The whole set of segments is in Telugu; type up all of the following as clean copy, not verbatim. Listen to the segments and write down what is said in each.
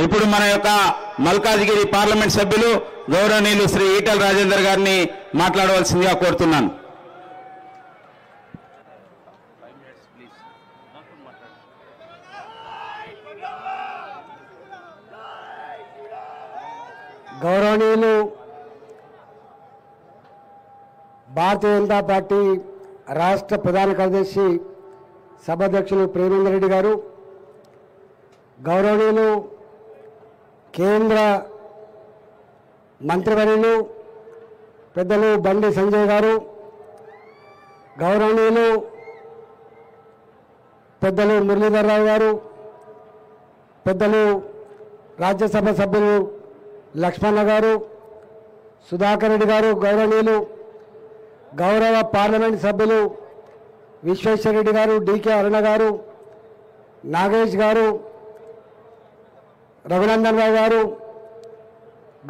ఇప్పుడు మన యొక్క మల్కాజ్గిరి పార్లమెంట్ సభ్యులు గౌరవనీయులు శ్రీ ఈటల రాజేందర్ గారిని మాట్లాడవలసిందిగా కోరుతున్నాను. గౌరవనీయులు భారతీయ జనతా పార్టీ రాష్ట్ర ప్రధాన కార్యదర్శి సభాధ్యక్షులు ప్రేమేందర్ రెడ్డి గారు, గౌరవనీయులు కేంద్ర మంత్రివర్యులు పెద్దలు బండి సంజయ్ గారు, గౌరవనీయులు పెద్దలు మురళీధర్ రావు గారు, పెద్దలు రాజ్యసభ సభ్యులు లక్ష్మణ గారు, సుధాకర్ రెడ్డి గారు, గౌరవనీయులు గౌరవ పార్లమెంట్ సభ్యులు విశ్వేశ్వర రెడ్డి గారు, డికే అరుణ గారు, నాగేష్ గారు, రఘునందన్ రావు గారు,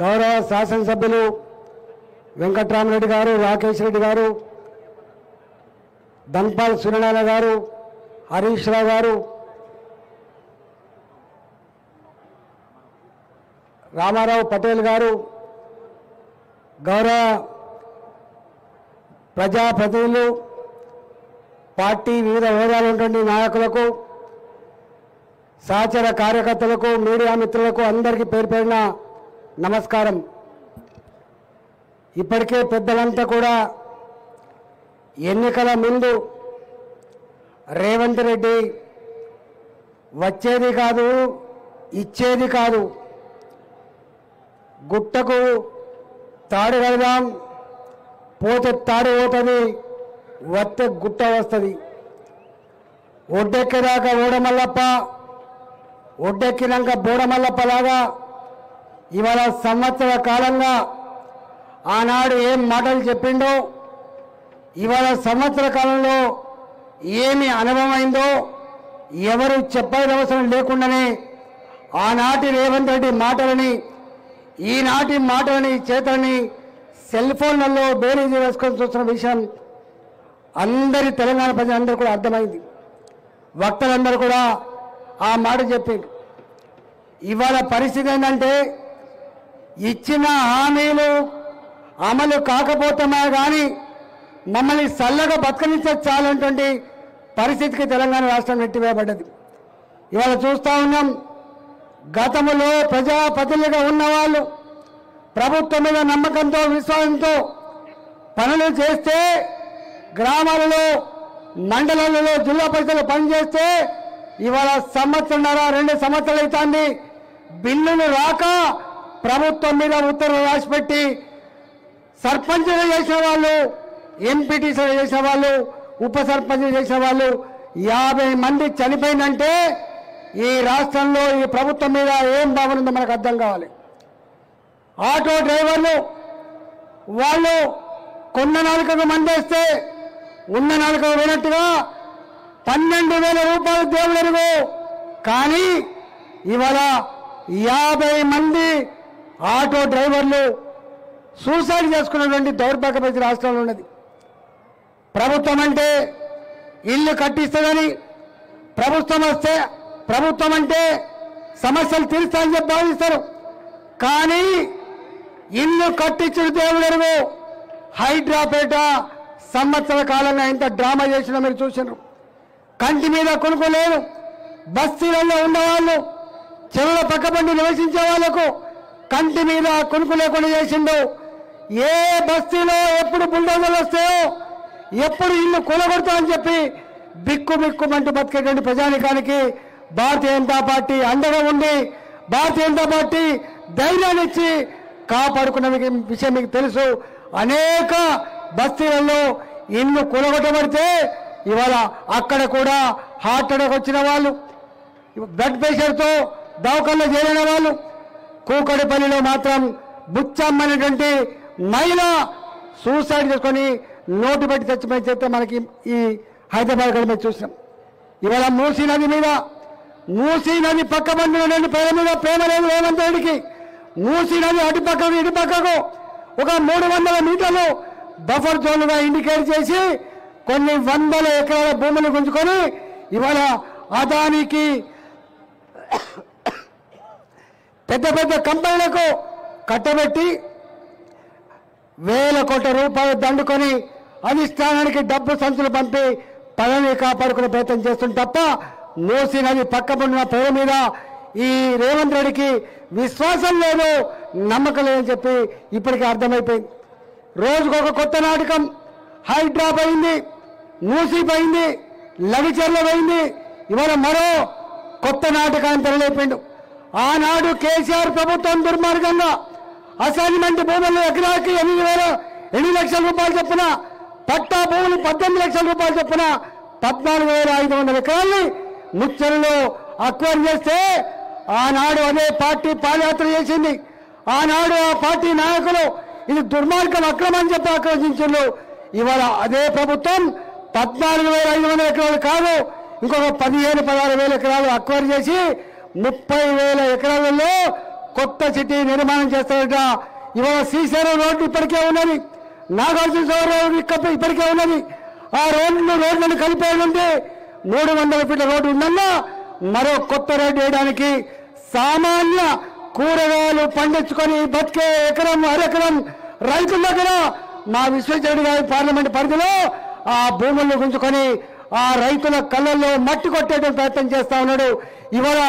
గౌరవ శాసనసభ్యులు వెంకట్రామరెడ్డి గారు, రాకేష్ రెడ్డి గారు, ధన్పాల్ సూర్యనారాయణ గారు, హరీష్ రావు గారు, రామారావు పటేల్ గారు, గౌరవ ప్రజాప్రతినిధులు, పార్టీ వివిధ హోదాలు ఉన్నటువంటి నాయకులకు, సహచర కార్యకర్తలకు, మీడియా మిత్రులకు అందరికీ పేరు పేరున నమస్కారం. ఇప్పటికే పెద్దలంతా కూడా ఎన్నికల ముందు రేవంత్ రెడ్డి వచ్చేది కాదు, ఇచ్చేది కాదు, గుట్టకు తాడు కడదాం, పోతే తాడు పోతుంది, వస్తే గుట్ట వస్తుంది, ఒడ్డెక్కేదాకా ఓడమల్లప్ప, ఒడ్డెక్కినాక బోడమల్లప్పలాగా ఇవాళ సంవత్సర కాలంగా ఆనాడు ఏం మాటలు చెప్పిండో, ఇవాళ సంవత్సర కాలంలో ఏమి అనుభవమైందో ఎవరు చెప్పేది అవసరం లేకుండానే ఆనాటి రేవంత్ రెడ్డి మాటలని, ఈనాటి మాటలని, చేతలని సెల్ ఫోన్లలో బేరీజు వేసుకొని చూస్తున్న విషయం అందరి తెలంగాణ ప్రజలందరూ కూడా అర్థమైంది. వక్తలందరూ కూడా ఆ మాట చెప్పిండు. ఇవాళ పరిస్థితి ఏంటంటే ఇచ్చిన హామీలు అమలు కాకపోతున్నా కానీ మమ్మల్ని చల్లగా బతకనిచ్చే చాలన్నటువంటి పరిస్థితికి తెలంగాణ రాష్ట్రం నెట్టివేయబడ్డది. ఇవాళ చూస్తూ ఉన్నాం, గతంలో ప్రజాప్రతినిధిగా ఉన్నవాళ్ళు ప్రభుత్వం మీద నమ్మకంతో, విశ్వాసంతో పనులు చేస్తే, గ్రామాలలో, మండలాలలో, జిల్లా పరిషత్లో పనిచేస్తే ఇవాళ సంవత్సరంన్నర 2 సంవత్సరాలు అవుతుంది, బిల్లులు రాక ప్రభుత్వం మీద ఉత్తర్వులు రాసిపెట్టి సర్పంచ్లు చేసిన వాళ్ళు, ఎంపీటీసీలు చేసిన వాళ్ళు, ఉప సర్పంచ్లు చేసిన వాళ్ళు 50 మంది చనిపోయిందంటే ఈ రాష్ట్రంలో ఈ ప్రభుత్వం మీద ఏం భావన ఉందో మనకు అర్థం కావాలి. ఆటో డ్రైవర్లు వాళ్ళు కొన్న నాలుకకు మందేస్తే ఉన్న నాలుకకు పోయినట్టుగా 12,000 రూపాయలు దేవుడెరుగు, కానీ ఇవాళ 50 మంది ఆటో డ్రైవర్లు సూసైడ్ చేసుకున్నటువంటి దౌర్భాగ్య పరిస్థితి రాష్ట్రంలో ఉన్నది. ప్రభుత్వం అంటే ఇల్లు కట్టిస్తుందని, ప్రభుత్వం అంటే సమస్యలు తీరుస్తారని చెప్పి భావిస్తారు, కానీ ఇల్లు కట్టించిన దేవుడెరుగు. హైడ్రాపేట సంవత్సర కాలంగా ఎంత డ్రామా చేసినా మీరు చూసినారు. కంటి మీద కొనుక్కోలేదు, బస్తీలలో ఉన్నవాళ్ళు, చెరువుల పక్కబండి నివసించే వాళ్లకు కంటి మీద కొనుక్కు లేకుండా చేసిండు. ఏ బస్తీలో ఎప్పుడు బుల్డోజర్లు వస్తాయో, ఎప్పుడు ఇల్లు కూలగొడతామని చెప్పి బిక్కుమంటూ బతికేటువంటి ప్రజానికానికి భారతీయ జనతా పార్టీ అండగా ఉండి, భారతీయ జనతా పార్టీ ధైర్యాన్ని ఇచ్చి కాపాడుకున్న విషయం మీకు తెలుసు. అనేక బస్తీలలో ఇల్లు కూలగొట్టబడితే ఇవాళ అక్కడ కూడా హార్ట్ అటాక్ వచ్చిన వాళ్ళు, బ్లడ్ ప్రెషర్తో దవాఖానలో చేరిన వాళ్ళు, కూకడిపల్లిలో మాత్రం బుచ్చమ్మనేటువంటి మహిళ సూసైడ్ చేసుకొని నోటు పెట్టి చచ్చిపోయి చెప్తే మనకి ఈ హైదరాబాద్ కూడా మేము చూసినాం. ఇవాళ మూసీ నది పక్క బండి పేద మీద ప్రేమ లేదు రేవంత్ రెడ్డికి. మూసీ నది అటు పక్కకు ఒక 300 మీటర్లు బఫర్ జోన్గా ఇండికేట్ చేసి కొన్ని 100 ఎకరాల భూములు గుంజుకొని ఇవాళ అదానికి పెద్ద పెద్ద కంపెనీలకు కట్టబెట్టి వేల కోట్ల రూపాయలు దండుకొని అధిష్టానానికి డబ్బు సంచులు పంపి పదవిని కాపాడుకునే ప్రయత్నం చేస్తుంది తప్ప మూసీ నది పక్కనున్న ప్రజల మీద ఈ రేవంత్ రెడ్డికి విశ్వాసం లేదు, నమ్మకం లేదని చెప్పి ఇప్పటికీ అర్థమైపోయింది. రోజుకొక కొత్త నాటకం. హైడ్రా పోయింది, మూసీ పోయింది, లగిచెర్ల పోయింది, ఇవాళ మరో కొత్త నాటకాన్ని తెరలేపిండు. ఆనాడు కేసీఆర్ ప్రభుత్వం దుర్మార్గంగా అసైన్మెంట్ భూములు ఎకరాకి 8 లక్షల రూపాయలు చొప్పున, పట్టా భూములు 18 లక్షల రూపాయలు చొప్పున 14,500 ఎకరాల్ని ముచ్చల్లో అక్వైర్ చేస్తే ఆనాడు అదే పార్టీ పాదయాత్ర చేసింది. ఆనాడు ఆ పార్టీ నాయకులు ఇది దుర్మార్గం, అక్రమం అని చెప్పి ఆక్రోశించారు. ఇవాళ అదే ప్రభుత్వం 14,500 ఎకరాలు కాదు, ఇంకొక 15,000-16,000 ఎకరాలు అక్వైర్ చేసి 30,000 ఎకరాలలో కొత్త సిటీ నిర్మాణం చేస్తారట. ఇవాళ శ్రీశైలం రోడ్డు ఇప్పటికే ఉన్నది, నాగార్జున సాగర్ రోడ్డు ఇప్పటికే ఉన్నది. ఆ రోడ్లను కలిపేయాలంటే 300 ఫీట్ల రోడ్డు ఉందన్నా మరో కొత్త రోడ్డు వేయడానికి సామాన్య కూరగాయలు పండించుకొని బతికే ఎకరం అరెకరం రైతుల దగ్గర మా విశ్వేశ్వరరెడ్డి గారి పార్లమెంట్ పరిధిలో ఆ భూములను గుంజుకొని ఆ రైతుల కళ్ళల్లో మట్టి కొట్టేటువంటి ప్రయత్నం చేస్తా ఉన్నాడు. ఇవాళ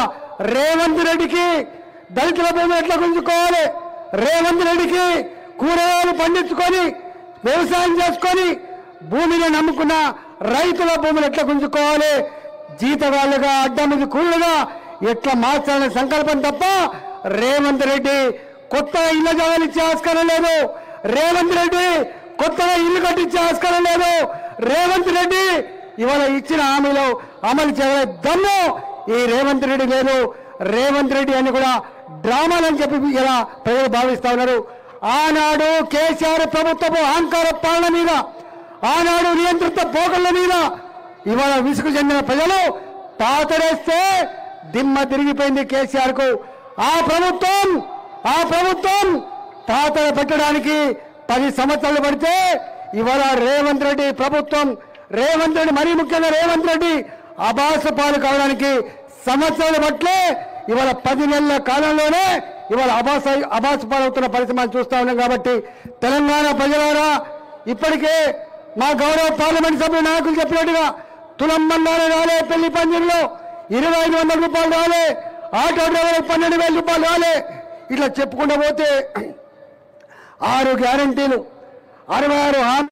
రేవంత్ రెడ్డికి దళితుల భూమి ఎట్లా గుంజుకోవాలి, రేవంత్ రెడ్డికి కూరగాయలు పండించుకొని వ్యవసాయం చేసుకొని భూమిని నమ్ముకున్న రైతుల భూములు ఎట్లా గుంజుకోవాలి, జీతగాళ్లుగా అడ్డమిది కూలీలుగా ఎట్లా మార్చాలనే సంకల్పం తప్ప రేవంత్ రెడ్డి కొత్తగా ఇళ్ల జాగాలు ఇచ్చే ఆస్కారం లేదు. రేవంత్ రెడ్డి కొత్తగా ఇల్లు కట్టించే ఆస్కారం లేదు. రేవంత్ రెడ్డి ఇవాళ ఇచ్చిన హామీలో అమలు చేయలే దమ్ము ఈ రేవంత్ రెడ్డి లేదు. రేవంత్ రెడ్డి అని కూడా డ్రామాలని చెప్పి ఇలా ప్రజలు భావిస్తా ఉన్నారు. ఆనాడు కేసీఆర్ ప్రభుత్వపు అహంకార పాలన మీద, ఆనాడు నియంత్రిత పోకళ్ల మీద ఇవాళ విసుగు చెందిన ప్రజలు పాతరేస్తే దిమ్మ తిరిగిపోయింది కేసీఆర్ కు. ఆ ప్రభుత్వం పాతర పెట్టడానికి 10 సంవత్సరాలు పడితే ఇవాళ రేవంత్ రెడ్డి ప్రభుత్వం, రేవంత్ రెడ్డి మరీ ముఖ్యంగా రేవంత్ రెడ్డి అబాసు పాలు కావడానికి సంవత్సరాలు పట్లే ఇవాళ 10 నెలల కాలంలోనే ఇవాళ అబాసు పాలవుతున్న పరిస్థితి చూస్తా ఉన్నాం. కాబట్టి తెలంగాణ ప్రజలారా, ఇప్పటికే మా గౌరవ పార్లమెంట్ సభ్యుల నాయకులు చెప్పినట్టుగా తులం బంగారు రాలే, పెళ్లి పందిరిలో 2,500 రూపాయలు రాలే, ఆటో డ్రైవర్లకు 12,000 రూపాయలు రాలే, ఇట్లా చెప్పుకుంటూ పోతే 6 గ్యారంటీలు, 66 హామీ